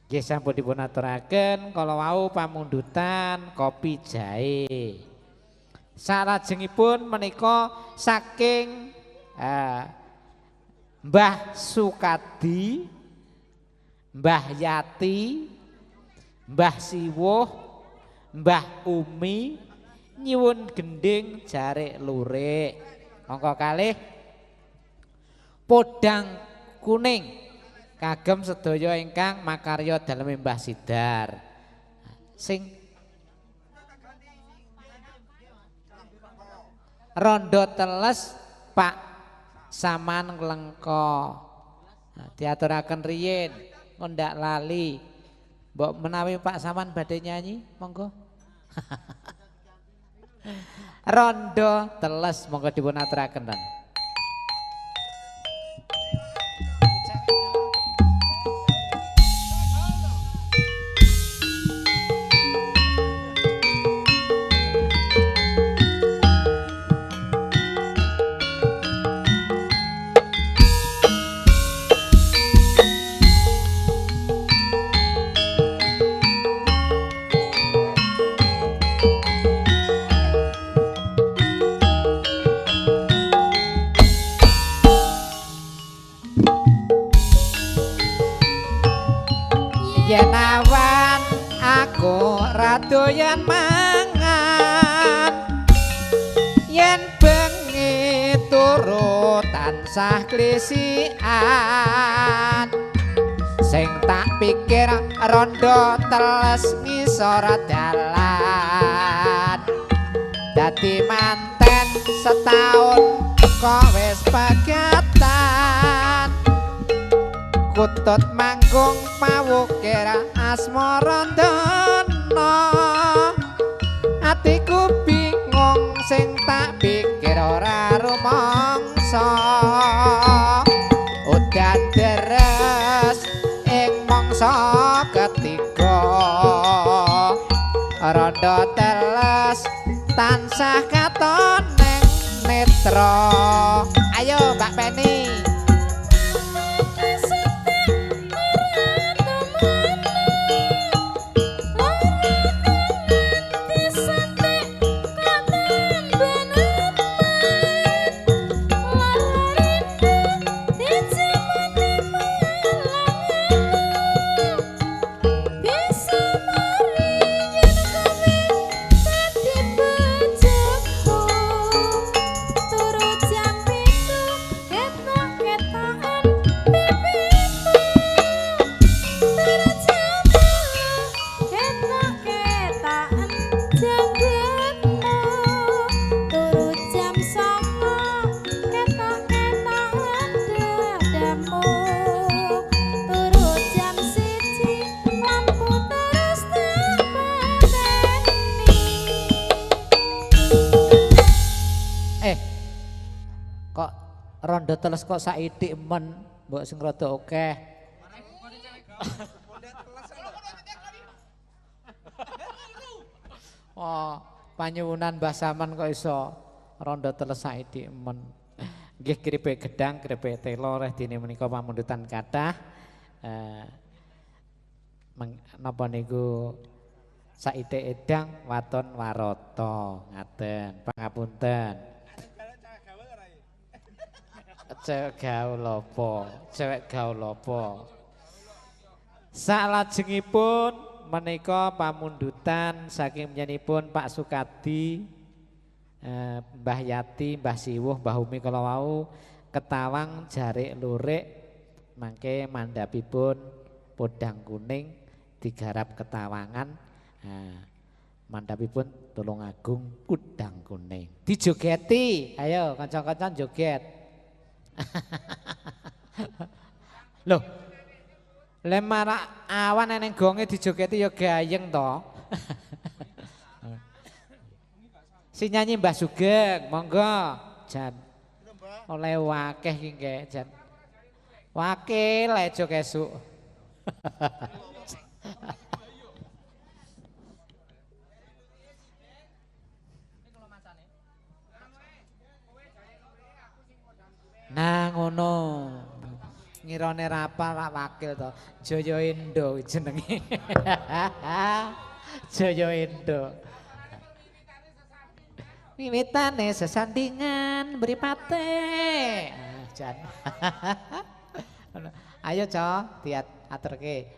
Nggih sampun dipun aturaken kala wau pamundutan kopi jahe. Salajengipun menika saking Mbah Sukadi, Mbah Yati, Mbah Siwuh, Mbah Umi nyuwun gending jarik lurik. Monggo kalih podang kuning kagem sedaya ingkang makarya dalem Mbah Sidar. Sing rondo teles Pak Saman Nglengko. Nah, diaturaken riyin ndak lali. Mbok menawi Pak Saman badhe nyanyi, monggo. Rondo teles monggo dipun aturaken. Yen awan aku radoyan mangan, yen bengi turu tansah klisikan, sing tak pikir rondo teles ngisor dalan, dadi manten setahun kok wis pegatan. Kutut manggung pawukir asmara ndana, atiku bingung sing tak pikir ora rumangsa. Udan deres ing mangsa ketiga, rondo teles tansah katon ning netra. Ayo Mbak Penny. Rondo teles kok saidik men, mbok sing rada akeh. Oh, panyuwunan Mbah Saman kok iso rondo teles saidik men. Nggih kripik gedang, kripik telo reh dene menika pamundutan kathah. Napa niku saidik edang waton warata ngaten. Pangapunten. Cewek gaul apa? Cewek gaul apa? Salajengipun menika pamundutan saking penyanipun Pak Sukadi, Mbah Yati, Mbah Siwuh, Mbah Umi kala wau ketawang jarik lurik mangke mandhapipun podang kuning digarap ketawangan. Mandhapipun Tulungagung kudang kuning. Dijogeti, ayo kanca-kanca joget. Loh, lemara awan eneng gonge dijogeti ya gayeng to. Si nyanyi Mbah Sugeng, monggo Jan. Oleh wakeh ki nggih Jan. Wakil aja kesuk. Nah ngono. ngirone rapal Pak Wakil to. Jaya Indo jenenge. Jaya Indo. Wiwitane sesandingan mripate. Jan. Ayo, Co, diaturke.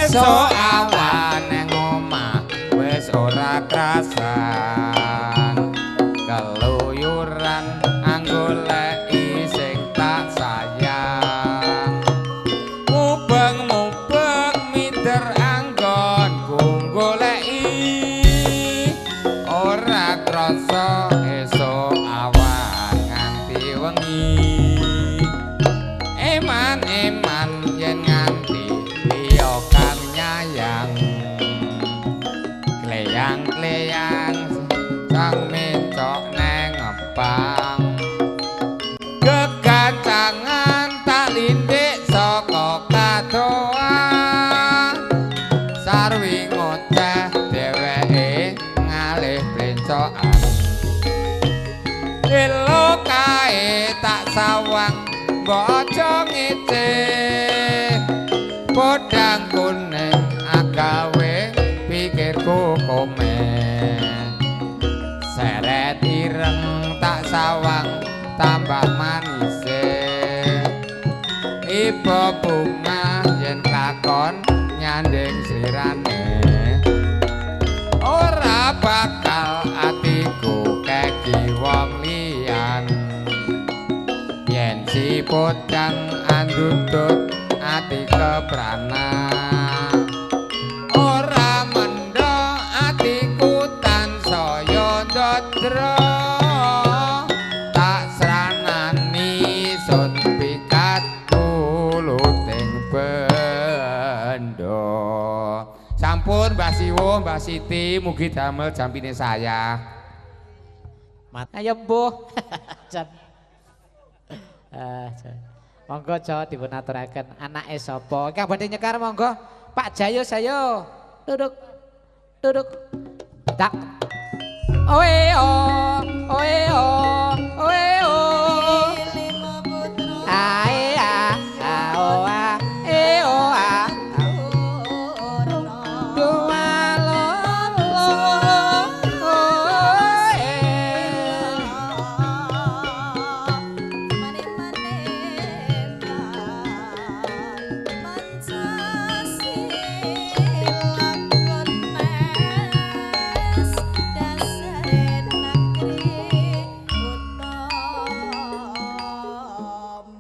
Esuk awan nang omah wis ora krasan keluyuran anggoleki sing tak sayang mubeng-mubeng mider anggonku goleki ora krasa esuk awan nganti wengi eman-eman yen nganti liya kang nyayang kleyang-kleyang sang mencok neng ngepang kegancangan tak lindik saka kadoa sarwi ngoceh dheweke ngalih blencokan elo kae tak sawang mbok aja ngece podang kuning agawe pikirku komen seret ireng tak sawang tambah manise iba bunga yen kakon nyanding slirane ora bakal atiku keki wong liyan yen si podang andutut ati keprana ora mendho ati Mbah Siti mugi damel jampine saya. Ayo mbuh. Jan. Jan. Monggo Jawa dipun aturaken anake sapa? Ingkang badhe nyekar monggo Pak Jayus ayo. Duduk. Duduk. Tak. Oe o, oe o, oe o. Ae a, a o a, e o a.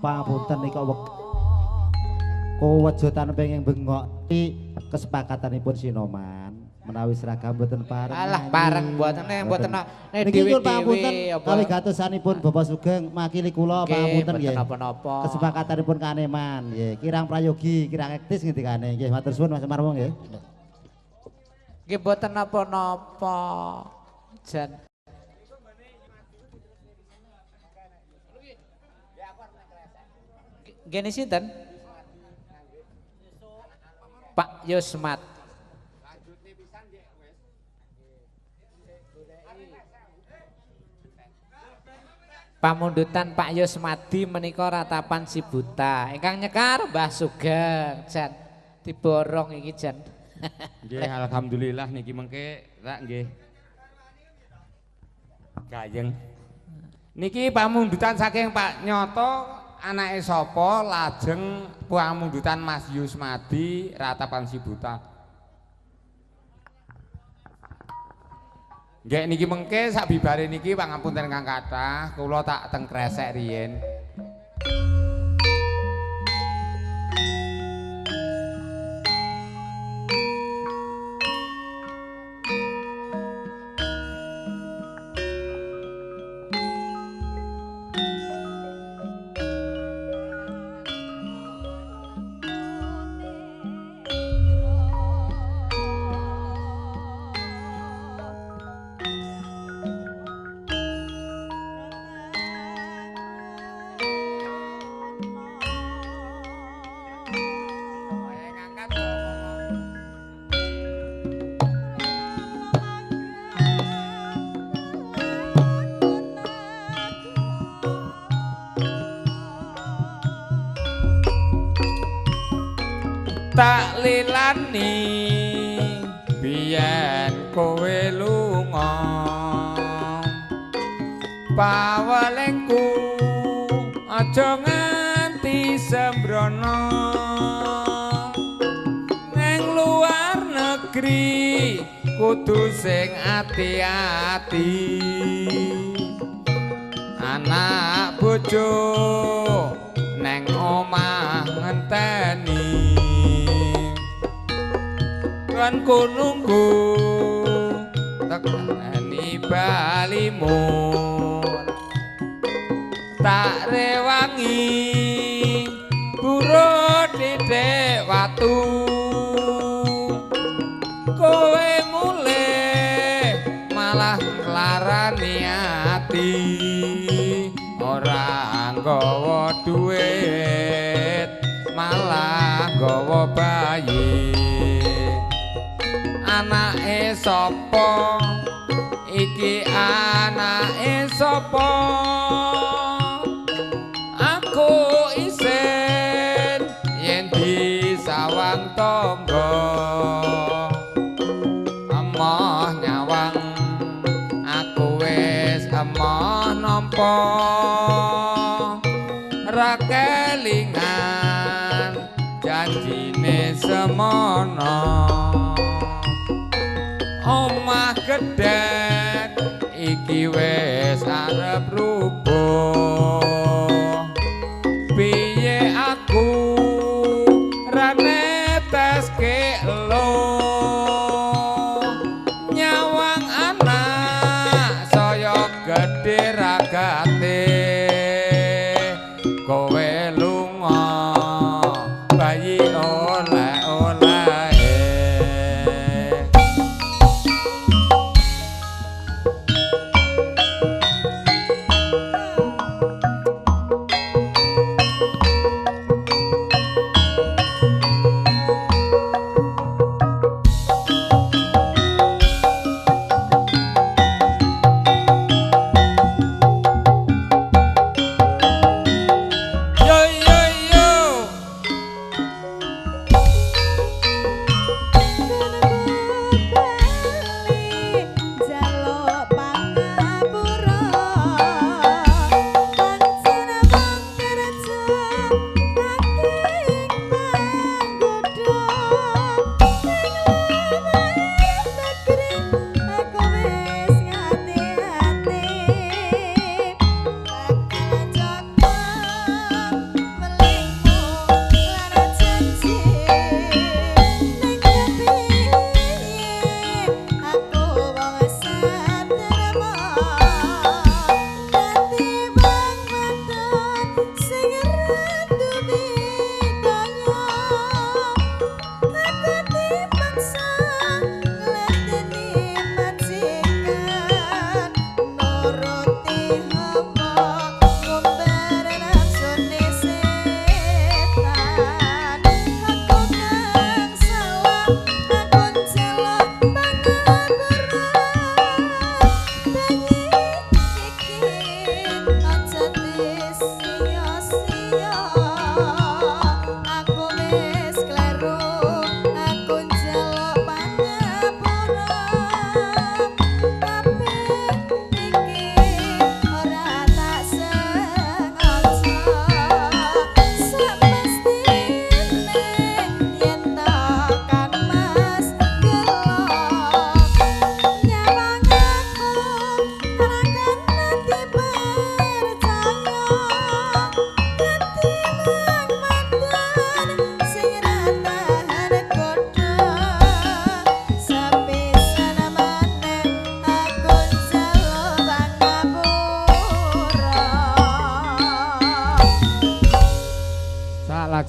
Papunten nika kewejotan penging bengok kesepakatanipun Sinoman menawi seragam mboten pareng. Alah pareng mboten mboten niki pun papunten kalih gatosanipun Bapak Sugeng makili kula papunten nggih. Mboten napa-napa. Kesepakatanipun kaneman nggih, kirang prayogi, kirang ektis ngendikane nggih. Matur suwun Mas Marmo nggih. Nggih mboten napa-napa. Jan Gini sinten? Pak Yusmat. Pamundutan Pak Yusmadi menika ratapan si buta. Ingkang nyekar Mbah Sugeng. Jan diborong iki jan. Nggih alhamdulillah niki mengke rak nggih. Gayeng. Niki pamundutan saking Pak Nyoto anake sapa lajeng pamundutan Mas Yusmadi ratapan si buta. Nggih niki mengke sak bibare niki pangapunten Kang kathah kula tak teng kresek riyen. Tak lilani biyen kowe lunga pawelengku aja nganti sembrono neng luar negeri kudu sing ati-ati anak bojo neng omah ngenteni kan ku nunggu tekani balimu tak rewangi buruk titik watu kowe mulih malah nglarani ati ora nggawa duit malah nggawa bayi anake sapa iki anake sapa aku isin yen disawang tangga emoh nyawang aku wis emoh nampa ra kelingan janjine semono omah gedhen iki wis arep rubuh piye aku ra neteske elo nyawang anak saya gedhe ragate kowe lunga bayi oleh-oleh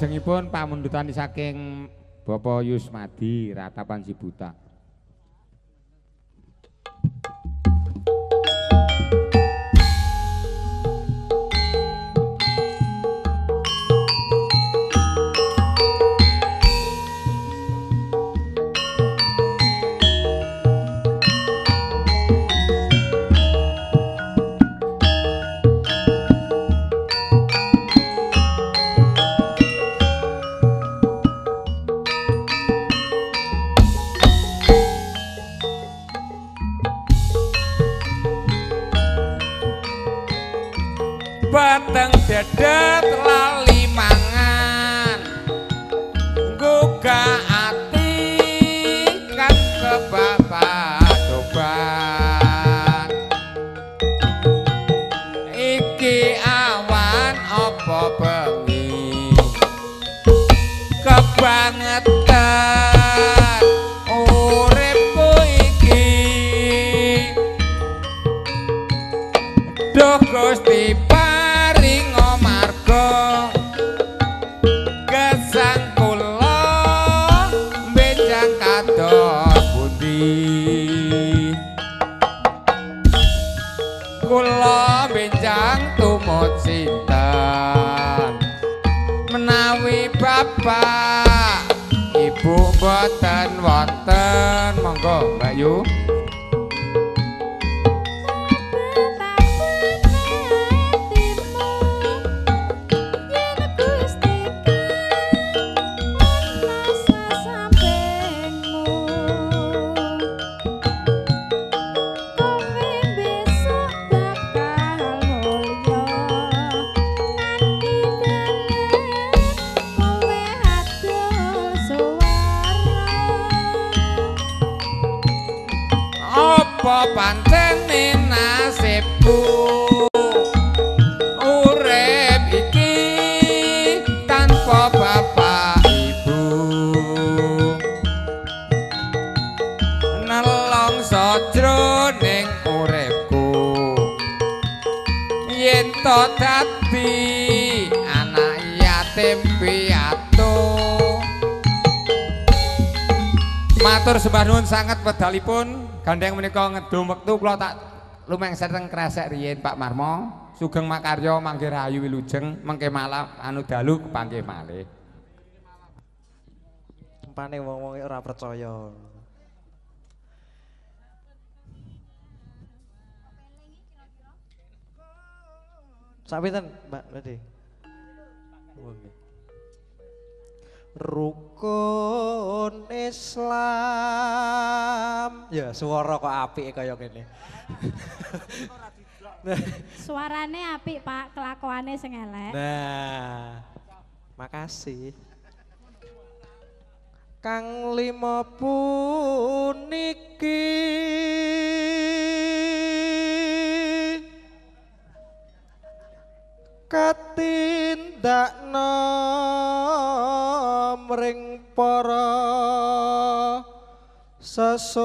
Salajengipun pamundutan saking Bapak Yusmadi Ratapan Sibuta. Batang dadat lali mangan gugah ati kan kebabadoban iki awan apa bengi kebangetan uripku iki duh Gusti kula benjang tumut sinten menawi bapak ibu boten wonten monggo Mbak Yu. Apa pancene nasibku urip iki tanpa bapak ibu nelongso jroning uripku yen to dadi anak yatim piatu. Matur sembah nuwun sanget wedalipun gandeng menika ngedum wektu kula tak lumengser teng kresek riyin Pak Marmo sugeng makarya mangke rahayu wilujeng mengke malam anu dalu kepanggih malih. Tempane wong-wong ora percaya. Sapinten Mbak Dede? Rukun Islam. Ya suara kok apik kaya ngene. Suarane apik Pak, kelakuane sing elek. Nah. Makasih. Kang lima puniki katindakna mring para sesama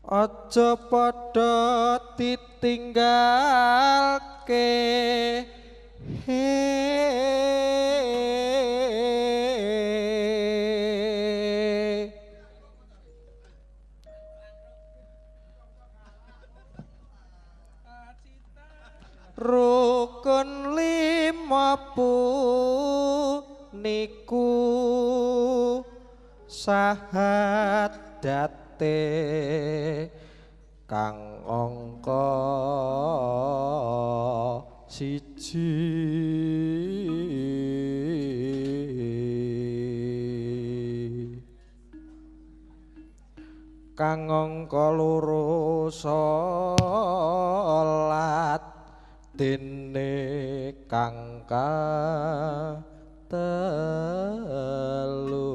aja padha ditinggalke rukun lima niku sahadate kang angka siji kang angka loro salat dene kang telu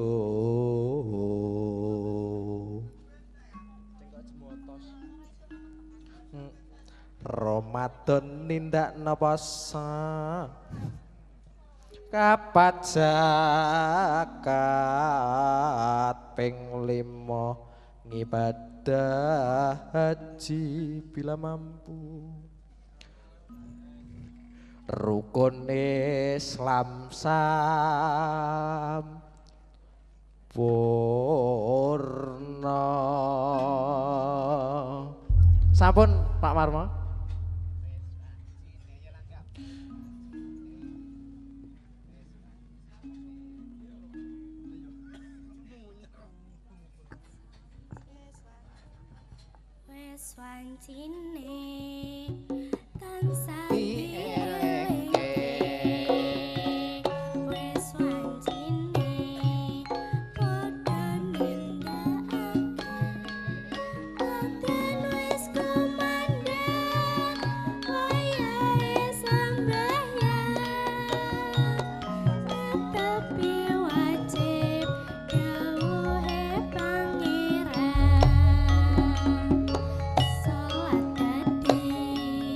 Ramadan nindak napasa kapat zakat ping 5 ngibadah ibadah haji bila mampu rukun Islam sampurna. Sampun Pak Marmo. Wes wancine tansah wes wancine padha nindakaken атын wes kumandhang wayahe sembahyang tepi wajib dawuhe pangeran salat dadi